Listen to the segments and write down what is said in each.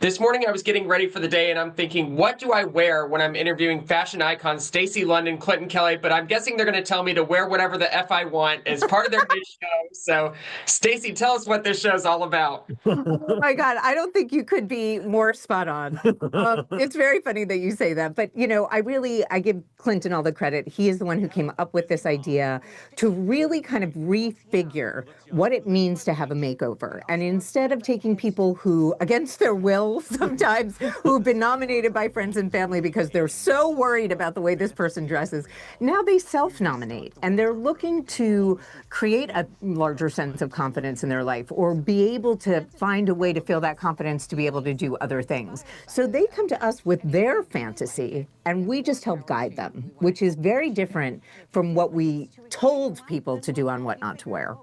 This morning I was getting ready for the day and I'm thinking, what do I wear when I'm interviewing fashion icons Stacy London, Clinton Kelly? But I'm guessing they're going to tell me to wear whatever the F I want as part of their new show. So, Stacy, tell us what this show's all about. Oh my God, I don't think you could be more spot on. It's very funny that you say that, but I give Clinton all the credit. He is the one who came up with this idea to really kind of refigure what it means to have a makeover. And instead of taking people who, against their will sometimes, who've been nominated by friends and family because they're so worried about the way this person dresses, now they self-nominate and they're looking to create a larger sense of confidence in their life or be able to find a way to feel that confidence to be able to do other things. So they come to us with their fantasy and we just help guide them, which is very different from what we told people to do on What Not to Wear.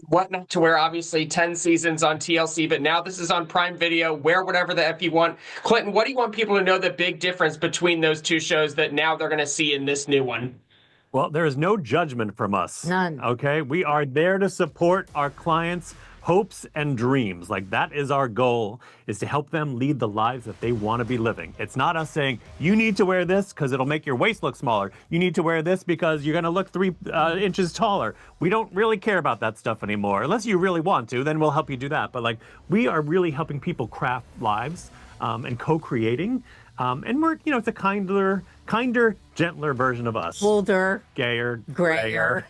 What Not to Wear, obviously 10 seasons on TLC, but now this is on Prime Video. Wear whatever the F you want. Clinton, what do you want people to know the big difference between those two shows that now they're going to see in this new one? Well, there is no judgment from us. None. Okay? We are there to support our clients' hopes and dreams. Like, that is our goal, is to help them lead the lives that they want to be living. It's not us saying, you need to wear this because it'll make your waist look smaller. You need to wear this because you're going to look 3 inches taller. We don't really care about that stuff anymore. Unless you really want to, then we'll help you do that. But, like, we are really helping people craft lives and co-creating. And we're, it's a kinder, gentler version of us. Older, gayer, grayer.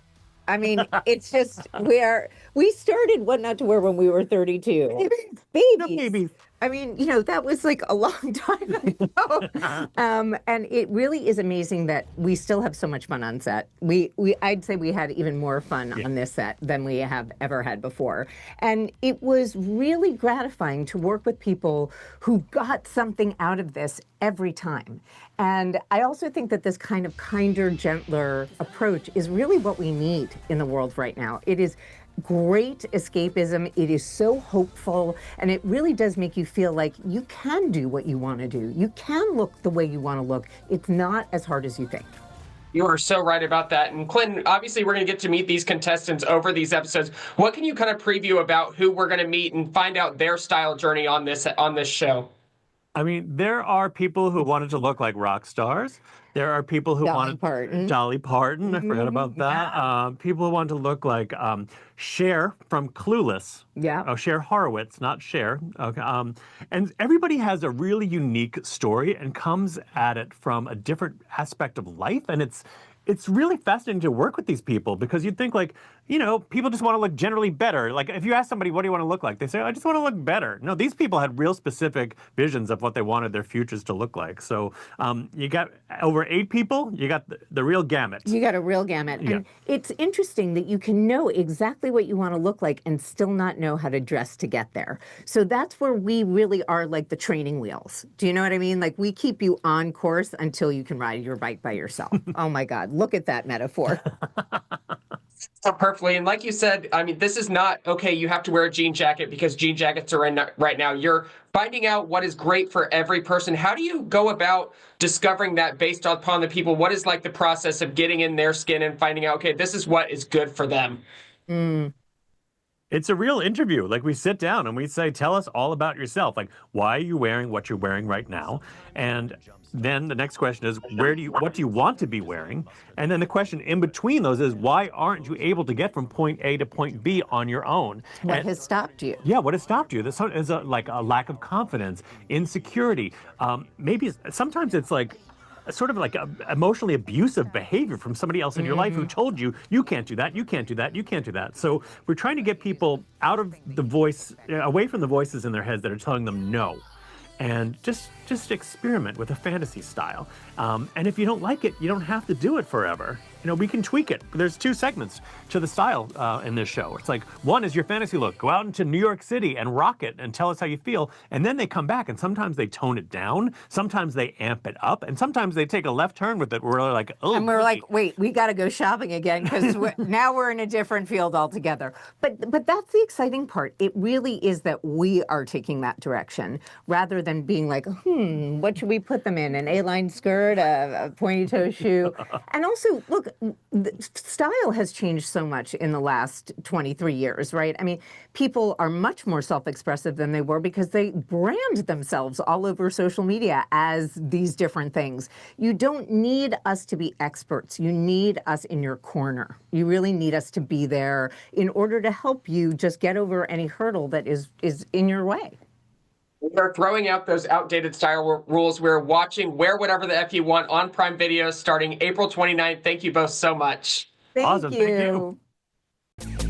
I mean, it's just we started What Not to Wear when we were 32. Babies. I mean, that was like a long time ago. And it really is amazing that we still have so much fun on set. I'd say we had even more fun on this set than we have ever had before. And it was really gratifying to work with people who got something out of this every time. And I also think that this kind of kinder, gentler approach is really what we need in the world right now. It is great escapism. It is so hopeful, and it really does make you feel like you can do what you want to do. You can look the way you want to look. It's not as hard as you think. You are so right about that. And Clinton, obviously we're going to get to meet these contestants over these episodes. What can you kind of preview about who we're going to meet and find out their style journey on this show? I mean, there are people who wanted to look like rock stars. There are people who wanted Dolly Parton. I forgot about that. Yeah. People who want to look like Cher from Clueless. Yeah. Oh, Cher Horowitz, not Cher. Okay. And everybody has a really unique story and comes at it from a different aspect of life. And it's really fascinating to work with these people because you'd think like, people just want to look generally better. Like if you ask somebody, what do you want to look like? They say, I just want to look better. No, these people had real specific visions of what they wanted their futures to look like. So you got over 8 people, you got the real gamut. You got a real gamut. Yeah. And it's interesting that you can know exactly what you want to look like and still not know how to dress to get there. So that's where we really are like the training wheels. Do you know what I mean? Like we keep you on course until you can ride your bike by yourself. Oh my God, look at that metaphor. So perfectly. And like you said, I mean, this is not, okay, you have to wear a jean jacket because jean jackets are in right now. You're finding out what is great for every person. How do you go about discovering that based upon the people? What is like the process of getting in their skin and finding out, okay, this is what is good for them? It's a real interview. Like we sit down and we say, tell us all about yourself. Like, why are you wearing what you're wearing right now? And then the next question is, what do you want to be wearing? And then the question in between those is, why aren't you able to get from point A to point B on your own? What has stopped you? Yeah, what has stopped you? This is like a lack of confidence, insecurity. Maybe sometimes it's like sort of like emotionally abusive behavior from somebody else in your life who told you, you can't do that, you can't do that, you can't do that. So we're trying to get people out of the voice, away from the voices in their heads that are telling them no. And just experiment with a fantasy style. And if you don't like it, you don't have to do it forever. We can tweak it. There's 2 segments to the style in this show. It's like, one is your fantasy look. Go out into New York City and rock it and tell us how you feel. And then they come back and sometimes they tone it down. Sometimes they amp it up. And sometimes they take a left turn with it. We're like, oh. And we're like, wait, we got to go shopping again because now we're in a different field altogether. But that's the exciting part. It really is that we are taking that direction rather than being like, what should we put them in? An A-line skirt, a pointy toe shoe? And also, look, style has changed so much in the last 23 years, right? I mean, people are much more self-expressive than they were because they brand themselves all over social media as these different things. You don't need us to be experts. You need us in your corner. You really need us to be there in order to help you just get over any hurdle that is in your way. We're throwing out those outdated style rules. We're watching Wear Whatever the F You Want on Prime Video starting April 29th. Thank you both so much. Thank Awesome. you. Thank you.